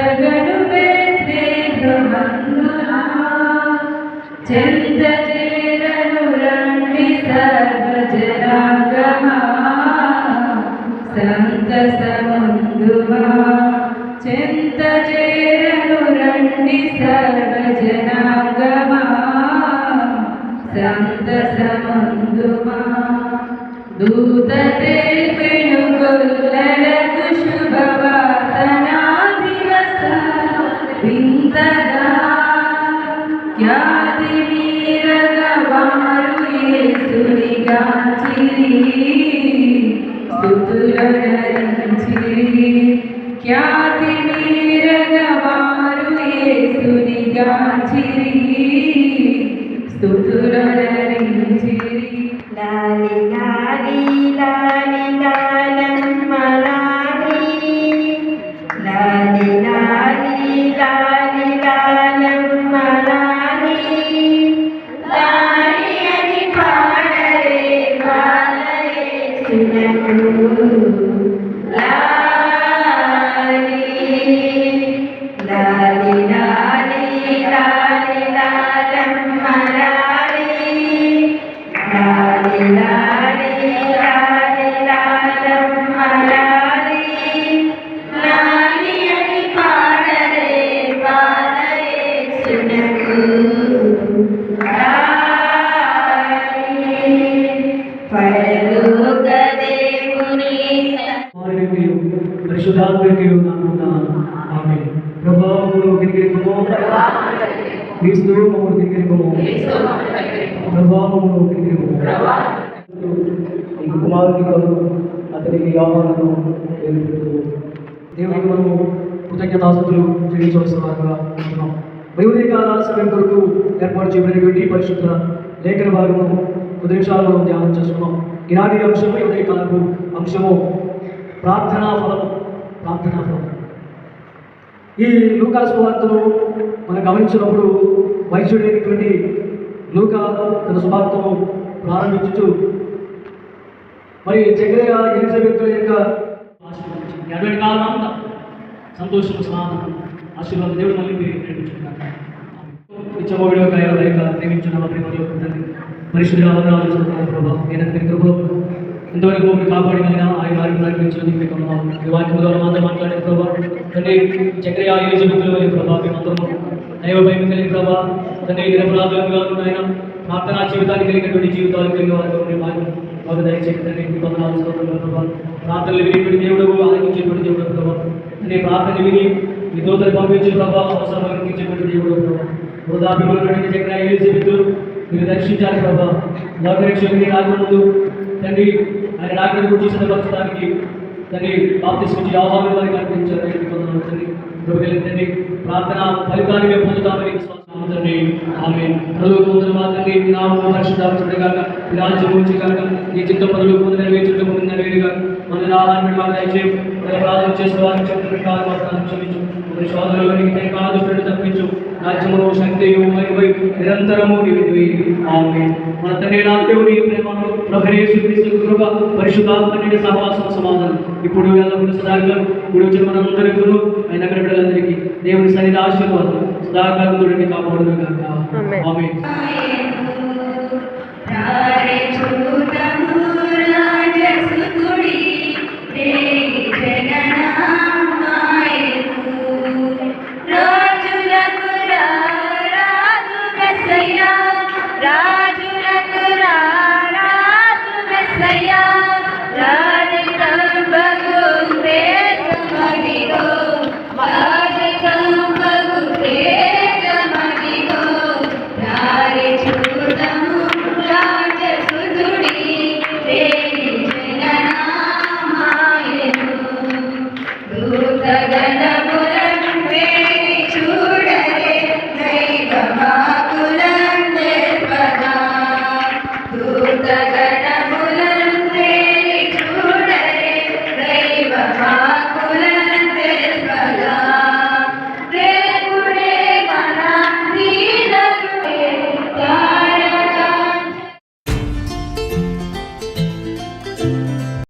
చెంతగను బెత్లెహేమందునా చెంత చేరను రండి సర్వజనాంగమా సంతసముందుమా చెంత చేరను రండి సర్వజనాంగమా సంతసముందుమా దూత తెలిపెను గొల్లలకు శుభవార్తనా దివస వింతగా ఖ్యాతి మీరగా వారు యేసునిగాంచిరి స్తుతులనరించిరి ఖ్యాతి మీరగా వారు యేసునిగాంచిరి స్తుతులనరించిరి లాలి లాలి లాలి లాలమ్మ లాలి లాలి లాలి లాలి లాలమ్మ లాలి లాలి అని పాడరే బాలయేసునకు లాలి లాలి లాలి లాలి లాలమ్మ లాలి లాలి లాలి లాలి లాలమ్మ లాలి లాలి అని పాడరే బాలయేసునకు లాలి పరలోక దేవుని పరిశుద్ధాత్మకయు నామమున ఆమేన్. ప్రభావమును గిరిగిరికము క్రీస్తు మమ్మల్ని గిరిగిరికము ప్రభావమును గిరిగిరికము ఈ కుమారుని కొరకు అతనికి ఆహ్వానము ఏర్పడుతూ దేవునికి మనము కృతజ్ఞతాస్తుతులు చెల్లించవలసిన వారుగా ఉంటున్నాం. ఉదయకాల సమయం కొరకు ఏర్పాటు చేయబడినటువంటి పరిశుద్ధ లేఖన భాగము 10 నిమిషాలు మనం ధ్యానం చేసుకున్నాం. ఈనాటి అంశము ఉదయకాలపు అంశము ప్రార్థనా ఫలము. ప్రార్థనా ఫలం. ఈ లూకా సువార్తను మనం గమనించినప్పుడు వైద్యుడైనటువంటి లూకా తన సువార్తను ప్రారంభించుతూ మరి జకరియా ఎలిజబెత్ యొక్క ఆశీర్వదించింది. కాలం అంతా సంతోషం, సమాధానం, ఆశీర్వాదం దేవుడు మళ్ళీ మీరు ప్రేమించుకున్నారు. ఇచ్చబోడిగా ప్రేమించిన ప్రేమలో పరిశుద్ధ అవసరాలు చూస్తున్నాను ప్రభావ. ఏదైనా కృపలో ఇంతవరకు మీరు కాపాడినైనా ఆయన వారికి నడిపించడం మీకు వాక్యం ద్వారా మాతో మాట్లాడే ప్రభావ. తండ్రి చక్రయా ఎలిజబెత్తులు వెళ్ళి ప్రభావ మేమందరము దైవ భయం కలిగిన ప్రభావ. తండ్రి నిరపరాధులుగా ఆయన ప్రార్థనా జీవితానికి కలిగినటువంటి జీవితాలు కలిగిన వారికి ఉండే మాకు దయచేసి తండ్రి మీ వందనాలు స్తోత్రాలు ప్రభావ. ప్రార్థనలు వినేటువంటి దేవుడు, ఆలోచించేటువంటి దేవుడు ప్రభావ. తండ్రి ప్రార్థన విని మీ దూతలు పంపించే ప్రభావ అవసరం ఇచ్చేటువంటి దేవుడు ప్రభావ. వృధాభిములు చక్రయా ఎలిజబెత్తులు మీరు దర్శించాలి ప్రభావ. లోకరక్షకుని రాకముందు తండ్రి ఆయన రాకడ గురించి సిద్ధపరచడానికి తండ్రి బాప్తిస్మిచ్చి ఆహ్వానం వారికి అర్పించారు. తండ్రి తండ్రి ప్రార్థన ఫలితాన్ని మేము పొందుతామని తండ్రి ఆమె పదవి పొందిన తండ్రి నామం పరిశుద్ధాగా ఈ రాజ్యం వచ్చి కనుక ఈ చిత్త పదవులు పొందిన వేచుంటే పొందిన వేరుగా మన ఆహారం దయచేసి ప్రార్థన చేసిన వారికి చెప్పిన కాలం క్షమించు. సోదరులకి కాదుడు తప్పించు. రాజ్యమును శక్తియు మహిమై నిరంతరము నిలిపి ఆమేన్. మన తండ్రి దేవుని ప్రేమ ప్రభువు యేసు క్రీస్తు కృప పరిశుద్ధాత్మ సహవాసం సమాధానం ఇప్పుడు ఎల్లప్పుడూ సదాకాలం ఇప్పుడు వచ్చిన మనందరికీ ఆయన నగర బిడ్డలందరికీ దేవుని సన్నిధి ఆశీర్వాదం సదాకాలం కాపాడును గాక ఆమేన్.